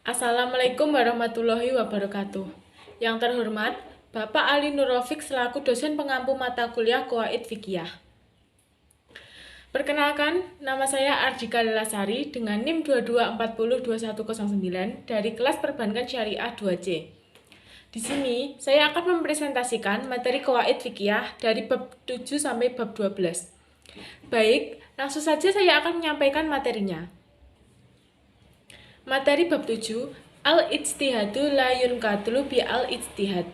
Assalamualaikum warahmatullahi wabarakatuh. Yang terhormat, Bapak Ali Nurofik selaku dosen pengampu mata kuliah Qawaid Fiqhiyah. Perkenalkan, nama saya Ardika Lelasari dengan NIM 22402109 dari kelas Perbankan Syariah 2C. Di sini, saya akan mempresentasikan materi Qawaid Fiqhiyah dari bab 7 sampai bab 12. Baik, langsung saja saya akan menyampaikan materinya. Materi bab 7, Al-Ijtihadu la yunkadlu bi al-ijtihad.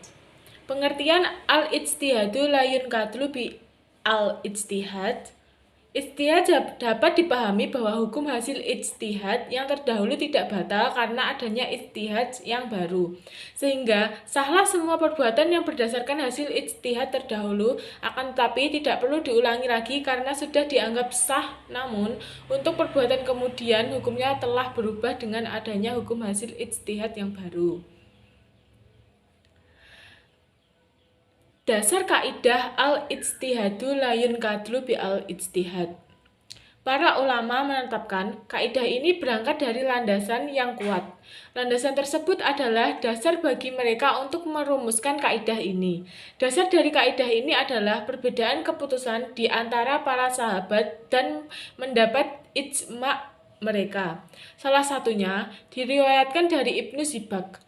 Pengertian al-ijtihadu la yunkadlu bi al-ijtihad. Ijtihad dapat dipahami bahwa hukum hasil ijtihad yang terdahulu tidak batal karena adanya ijtihad yang baru. Sehingga sahlah semua perbuatan yang berdasarkan hasil ijtihad terdahulu, akan tetapi tidak perlu diulangi lagi karena sudah dianggap sah. Namun, untuk perbuatan kemudian hukumnya telah berubah dengan adanya hukum hasil ijtihad yang baru. Dasar kaidah al-ijtihadu la yunkadlu bi al-ijtihad. Para ulama menetapkan kaidah ini berangkat dari landasan yang kuat. Landasan tersebut adalah dasar bagi mereka untuk merumuskan kaidah ini. Dasar dari kaidah ini adalah perbedaan keputusan di antara para sahabat dan mendapat ijma' mereka. Salah satunya diriwayatkan dari Ibnu Zibak.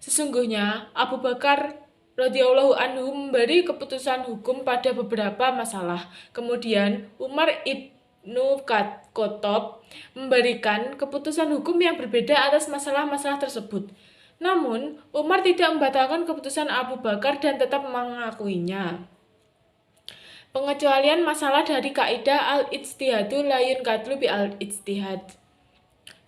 Sesungguhnya Abu Bakar radhiyallahu anhu memberi keputusan hukum pada beberapa masalah. Kemudian Umar ibnu Khattab memberikan keputusan hukum yang berbeda atas masalah-masalah tersebut. Namun, Umar tidak membatalkan keputusan Abu Bakar dan tetap mengakuinya. Pengecualian masalah dari kaidah al-ijtihadu la yunkadlu bi al-ijtihad.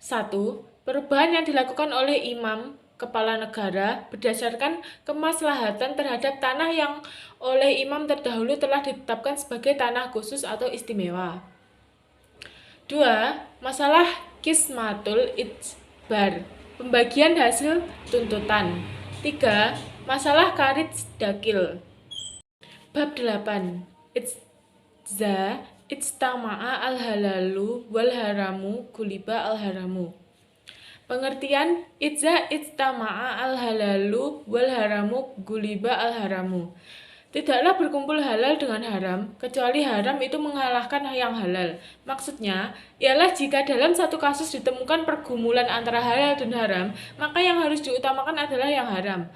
1. Perubahan yang dilakukan oleh imam kepala negara berdasarkan kemaslahatan terhadap tanah yang oleh imam terdahulu telah ditetapkan sebagai tanah khusus atau istimewa. 2. Masalah qismatul ijbar, pembagian hasil tuntutan. 3. Masalah karid dakil. Bab 8. Ijtama'a al-halalu wal haramu guliba al-haramu. Pengertian ijtama'a al-halalu wal haramu guliba al-haramu. Tidaklah berkumpul halal dengan haram, kecuali haram itu mengalahkan yang halal. Maksudnya, ialah jika dalam satu kasus ditemukan pergumulan antara halal dan haram, maka yang harus diutamakan adalah yang haram.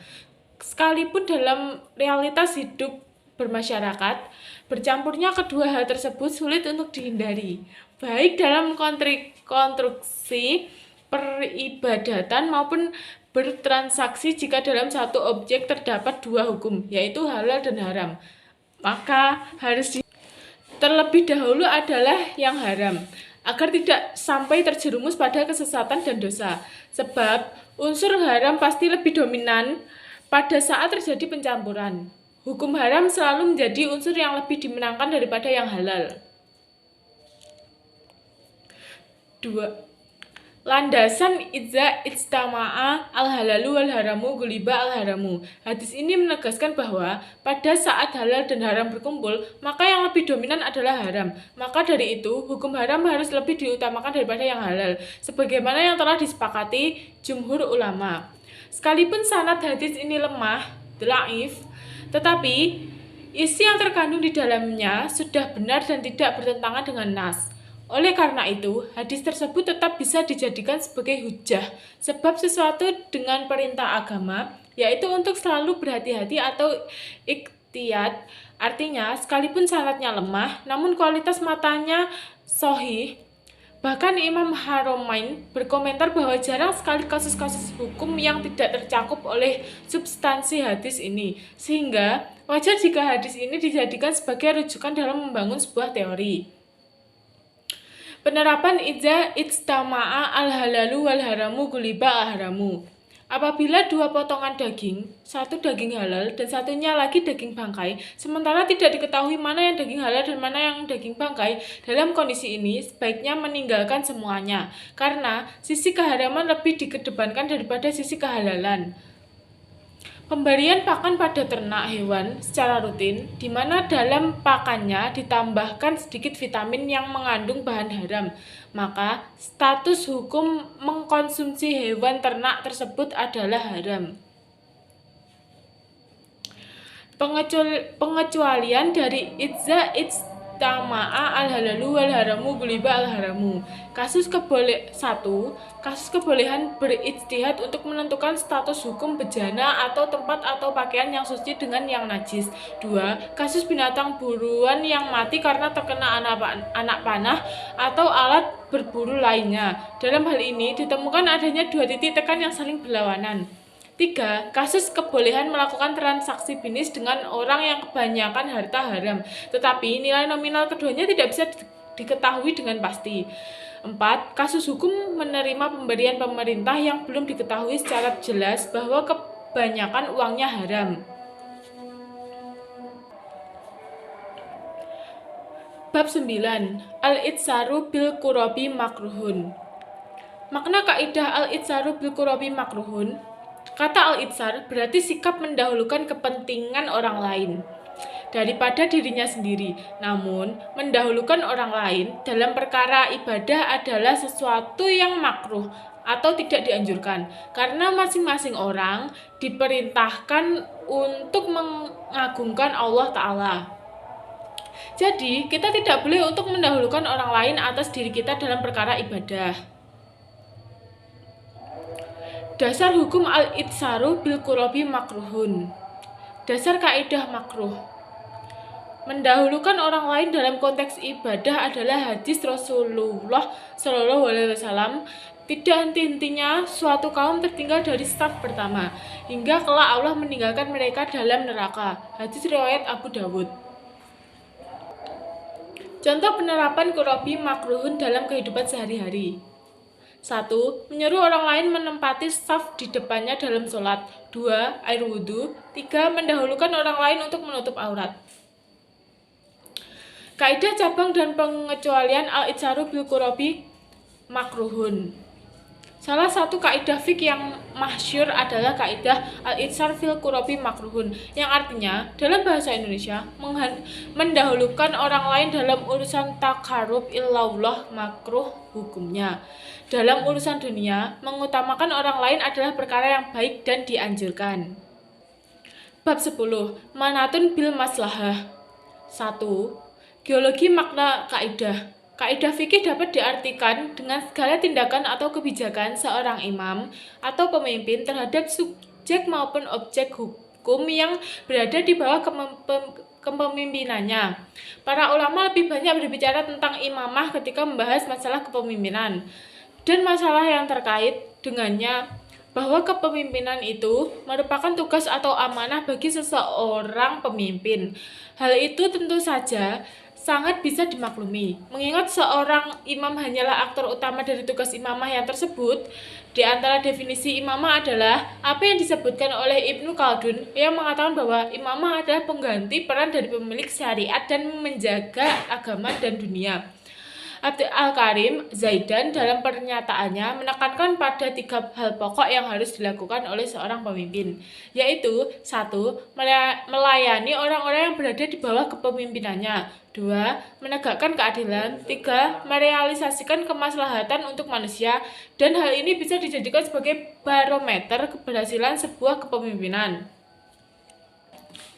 Sekalipun dalam realitas hidup bermasyarakat, bercampurnya kedua hal tersebut sulit untuk dihindari, baik dalam konstruksi peribadatan maupun bertransaksi. Jika dalam satu objek terdapat dua hukum, yaitu halal dan haram, maka harus terlebih dahulu adalah yang haram, agar tidak sampai terjerumus pada kesesatan dan dosa. Sebab unsur haram pasti lebih dominan pada saat terjadi pencampuran. Hukum haram selalu menjadi unsur yang lebih dimenangkan daripada yang halal. 2. Landasan ijtama'a al-halalu wal haramu guliba al-haramu. Hadis ini menegaskan bahwa pada saat halal dan haram berkumpul, maka yang lebih dominan adalah haram. Maka dari itu, hukum haram harus lebih diutamakan daripada yang halal, sebagaimana yang telah disepakati jumhur ulama. Sekalipun sanad hadis ini lemah, dhaif, tetapi isi yang terkandung di dalamnya sudah benar dan tidak bertentangan dengan nas. Oleh karena itu, hadis tersebut tetap bisa dijadikan sebagai hujjah, sebab sesuatu dengan perintah agama, yaitu untuk selalu berhati-hati atau iktiyat. Artinya, sekalipun sanadnya lemah, namun kualitas matanya sahih. Bahkan Imam Haromain berkomentar bahwa jarang sekali kasus-kasus hukum yang tidak tercakup oleh substansi hadis ini, sehingga wajar jika hadis ini dijadikan sebagai rujukan dalam membangun sebuah teori. Penerapan ijtama'a al-halalu wal haramu guliba al-haramu. Apabila dua potongan daging, satu daging halal dan satunya lagi daging bangkai, sementara tidak diketahui mana yang daging halal dan mana yang daging bangkai, dalam kondisi ini sebaiknya meninggalkan semuanya, karena sisi keharaman lebih dikedepankan daripada sisi kehalalan. Pemberian pakan pada ternak hewan secara rutin, di mana dalam pakannya ditambahkan sedikit vitamin yang mengandung bahan haram, maka status hukum mengkonsumsi hewan ternak tersebut adalah haram. Pengecualian dari idza ijtama'a al-halalu wal haramu guliba al-haramu. Kasus kebolehan berijtihad untuk menentukan status hukum bejana atau tempat atau pakaian yang suci dengan yang najis. 2. Kasus binatang buruan yang mati karena terkena anak panah atau alat berburu lainnya. Dalam hal ini ditemukan adanya dua titik tekan yang saling berlawanan. 3. Kasus kebolehan melakukan transaksi bisnis dengan orang yang kebanyakan harta haram, tetapi nilai nominal keduanya tidak bisa diketahui dengan pasti. 4. Kasus hukum menerima pemberian pemerintah yang belum diketahui secara jelas bahwa kebanyakan uangnya haram. Bab 9. Al-itsaru bil qurabi makruhun. Makna kaidah al-itsaru bil qurabi makruhun. Kata al-itsar berarti sikap mendahulukan kepentingan orang lain daripada dirinya sendiri. Namun, mendahulukan orang lain dalam perkara ibadah adalah sesuatu yang makruh atau tidak dianjurkan, karena masing-masing orang diperintahkan untuk mengagungkan Allah Ta'ala. Jadi, kita tidak boleh untuk mendahulukan orang lain atas diri kita dalam perkara ibadah. Dasar hukum al-itsaru bil qurabi makruhun. Dasar kaidah makruh. Mendahulukan orang lain dalam konteks ibadah adalah hadis Rasulullah Shallallahu Alaihi Wasallam. Tidak henti-hentinya suatu kaum tertinggal dari saf pertama, hingga kelak Allah meninggalkan mereka dalam neraka. Hadis riwayat Abu Dawud. Contoh penerapan qurabi makruhun dalam kehidupan sehari-hari. 1. Menyuruh orang lain menempati saf di depannya dalam sholat. 2. Air wudhu. 3. Mendahulukan orang lain untuk menutup aurat. Kaidah cabang dan pengecualian al-itsaru bil qurabi makruhun. Salah satu kaidah fikih yang masyhur adalah kaidah al-itsar fil qurabi makruhun, yang artinya dalam bahasa Indonesia mendahulukan orang lain dalam urusan takarub illallah makruh hukumnya. Dalam urusan dunia, mengutamakan orang lain adalah perkara yang baik dan dianjurkan. Bab 10. Manatun bil maslahah. 1. Geologi makna kaidah. Kaidah fikih dapat diartikan dengan segala tindakan atau kebijakan seorang imam atau pemimpin terhadap subjek maupun objek hukum yang berada di bawah kepemimpinannya. Para ulama lebih banyak berbicara tentang imamah ketika membahas masalah kepemimpinan dan masalah yang terkait dengannya, bahwa kepemimpinan itu merupakan tugas atau amanah bagi seseorang pemimpin. Hal itu tentu saja sangat bisa dimaklumi, mengingat seorang imam hanyalah aktor utama dari tugas imamah yang tersebut. Di antara definisi imamah adalah apa yang disebutkan oleh Ibnu Khaldun, yang mengatakan bahwa imamah adalah pengganti peran dari pemilik syariat dan menjaga agama dan dunia. Abdul Al-Karim Zaidan dalam pernyataannya menekankan pada 3 hal pokok yang harus dilakukan oleh seorang pemimpin, yaitu 1. Melayani orang-orang yang berada di bawah kepemimpinannya. 2. Menegakkan keadilan. 3. Merealisasikan kemaslahatan untuk manusia, dan hal ini bisa dijadikan sebagai barometer keberhasilan sebuah kepemimpinan.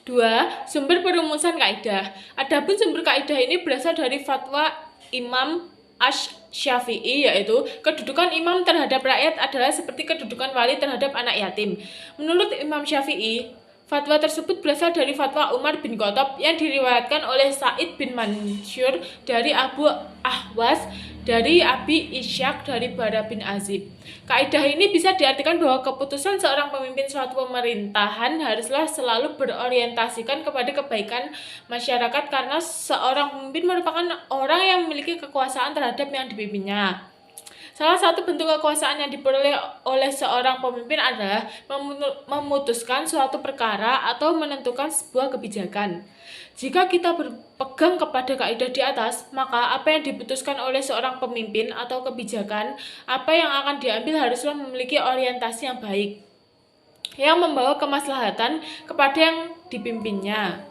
2. Sumber perumusan kaidah. Adapun sumber kaidah ini berasal dari fatwa Imam Asy-Syafi'i, yaitu kedudukan imam terhadap rakyat adalah seperti kedudukan wali terhadap anak yatim. Menurut Imam Syafi'i, fatwa tersebut berasal dari fatwa Umar bin Khattab yang diriwayatkan oleh Sa'id bin Mansur dari Abu Ahwas, dari Abi Ishaq, dari Bara bin Azib. Kaidah ini bisa diartikan bahwa keputusan seorang pemimpin suatu pemerintahan haruslah selalu berorientasikan kepada kebaikan masyarakat, karena seorang pemimpin merupakan orang yang memiliki kekuasaan terhadap yang dipimpinnya. Salah satu bentuk kekuasaan yang diperoleh oleh seorang pemimpin adalah memutuskan suatu perkara atau menentukan sebuah kebijakan. Jika kita berpegang kepada kaidah di atas, maka apa yang diputuskan oleh seorang pemimpin atau kebijakan apa yang akan diambil haruslah memiliki orientasi yang baik. yang membawa kemaslahatan kepada yang dipimpinnya.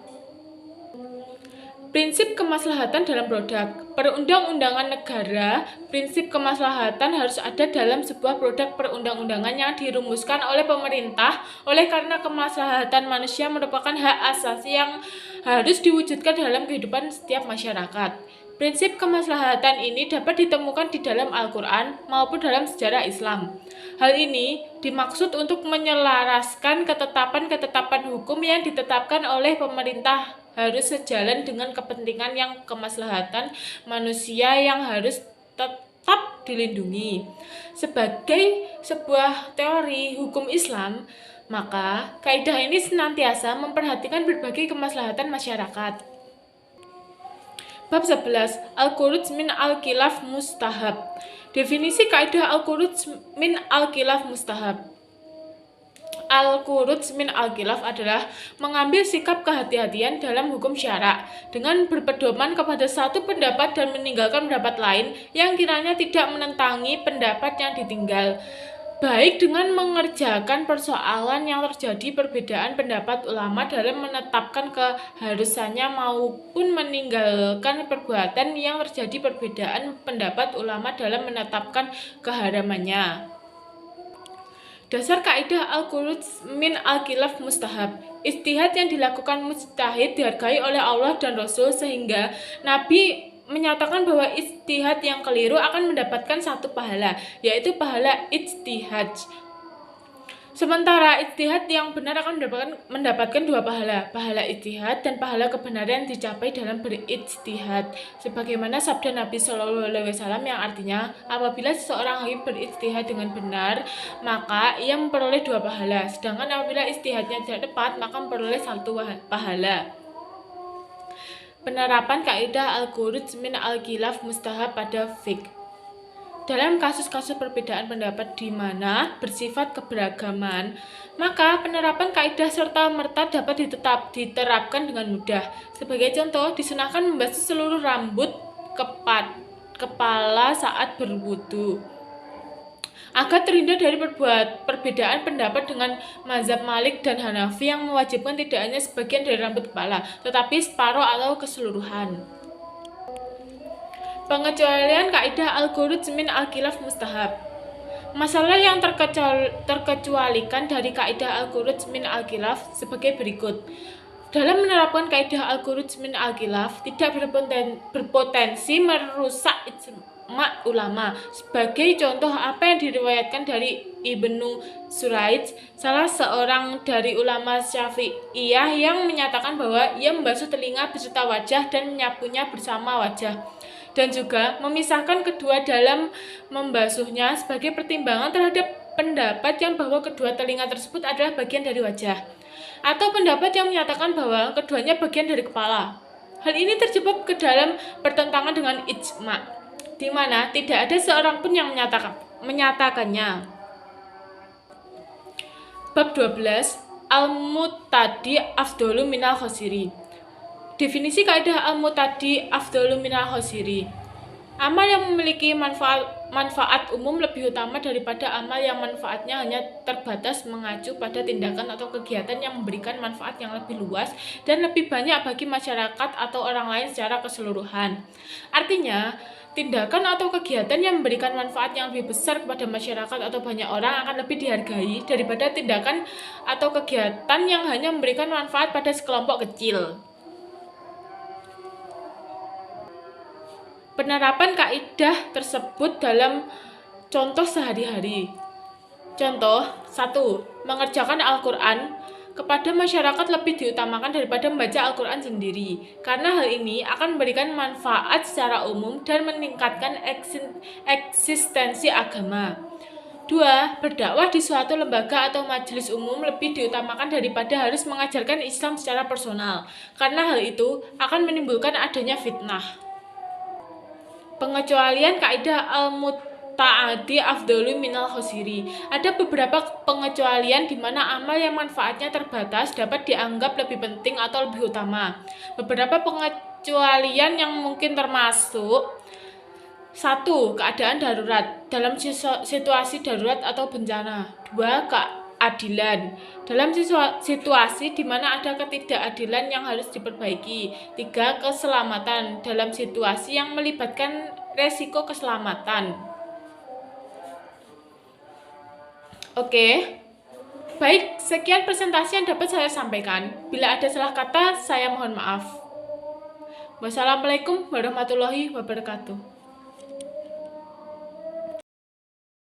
Prinsip kemaslahatan dalam produk. Perundang-undangan negara, prinsip kemaslahatan harus ada dalam sebuah produk perundang-undangan yang dirumuskan oleh pemerintah. Oleh karena kemaslahatan manusia merupakan hak asasi yang harus diwujudkan dalam kehidupan setiap masyarakat. Prinsip kemaslahatan ini dapat ditemukan di dalam Al-Quran maupun dalam sejarah Islam. Hal ini dimaksud untuk menyelaraskan ketetapan-ketetapan hukum yang ditetapkan oleh pemerintah harus sejalan dengan kepentingan yang kemaslahatan manusia yang harus tetap dilindungi. Sebagai sebuah teori hukum Islam, maka kaidah ini senantiasa memperhatikan berbagai kemaslahatan masyarakat. Bab 11. Al-Khuruj min al-Khilaf Mustahab. Definisi kaidah Al-Khuruj min al-Khilaf Mustahab. Al-Khuruj min al-Khilaf adalah mengambil sikap kehati-hatian dalam hukum syara dengan berpedoman kepada satu pendapat dan meninggalkan pendapat lain yang kiranya tidak menentangi pendapat yang ditinggal, baik dengan mengerjakan persoalan yang terjadi perbedaan pendapat ulama dalam menetapkan keharusannya maupun meninggalkan perbuatan yang terjadi perbedaan pendapat ulama dalam menetapkan keharamannya. Dasar kaidah al-khuruj min al-khilaf mustahab. Ijtihad yang dilakukan mujtahid dihargai oleh Allah dan Rasul sehingga Nabi menyatakan bahwa ijtihad yang keliru akan mendapatkan satu pahala, yaitu pahala ijtihad. Sementara ijtihad yang benar akan mendapatkan dua pahala, pahala ijtihad dan pahala kebenaran yang dicapai dalam berijtihad. Sebagaimana sabda Nabi SAW yang artinya, apabila seseorang hakim berijtihad dengan benar, maka ia memperoleh dua pahala. Sedangkan apabila ijtihadnya tidak tepat, maka memperoleh satu pahala. Penerapan kaidah al-khuruj min al-khilaf mustahab pada fiqh. Dalam kasus-kasus perbedaan pendapat di mana bersifat keberagaman, maka penerapan kaidah serta-merta dapat diterapkan dengan mudah. Sebagai contoh, disunahkan membasuh seluruh rambut kepala saat berwudu. Agar terhindar dari perbedaan pendapat dengan mazhab Malik dan Hanafi yang mewajibkan tidak hanya sebagian dari rambut kepala, tetapi separuh atau keseluruhan. Pengecualian kaidah al-khuruj min al-khilaf mustahab. Masalah yang terkecualikan dari kaidah al-khuruj min al-khilaf sebagai berikut. Dalam menerapkan kaidah al-khuruj min al-khilaf tidak berpotensi merusak ijma' ulama. Sebagai contoh apa yang diriwayatkan dari Ibnu Suraij, salah seorang dari ulama Syafi'iyah yang menyatakan bahwa ia membasuh telinga beserta wajah dan menyapunya bersama wajah, dan juga memisahkan kedua dalam membasuhnya sebagai pertimbangan terhadap pendapat yang bahwa kedua telinga tersebut adalah bagian dari wajah, atau pendapat yang menyatakan bahwa keduanya bagian dari kepala. Hal ini terjebak ke dalam pertentangan dengan ijma', di mana tidak ada seorang pun yang menyatakannya. Bab 12. Al-Mu'tadi afdalu minal khosiri. Definisi kaidah al-mu'tadi afdalu minal khosiri. Amal yang memiliki manfaat umum lebih utama daripada amal yang manfaatnya hanya terbatas mengacu pada tindakan atau kegiatan yang memberikan manfaat yang lebih luas dan lebih banyak bagi masyarakat atau orang lain secara keseluruhan. Artinya, tindakan atau kegiatan yang memberikan manfaat yang lebih besar kepada masyarakat atau banyak orang akan lebih dihargai daripada tindakan atau kegiatan yang hanya memberikan manfaat pada sekelompok kecil. Penerapan kaidah tersebut dalam contoh sehari-hari. Contoh 1. Mengerjakan Al-Quran kepada masyarakat lebih diutamakan daripada membaca Al-Quran sendiri, karena hal ini akan memberikan manfaat secara umum dan meningkatkan eksistensi agama. 2. Berdakwah di suatu lembaga atau majelis umum lebih diutamakan daripada harus mengajarkan Islam secara personal, karena hal itu akan menimbulkan adanya fitnah. Pengecualian kaidah al-mu'tadi afdalu minal khosiri. Ada beberapa pengecualian di mana amal yang manfaatnya terbatas dapat dianggap lebih penting atau lebih utama. Beberapa pengecualian yang mungkin termasuk: 1. Keadaan darurat dalam situasi darurat atau bencana. 2. ketidakadilan. Dalam situasi di mana ada ketidakadilan yang harus diperbaiki. 3. Keselamatan. Dalam situasi yang melibatkan resiko keselamatan. Oke. Baik, sekian presentasi yang dapat saya sampaikan. Bila ada salah kata, saya mohon maaf. Wassalamualaikum warahmatullahi wabarakatuh.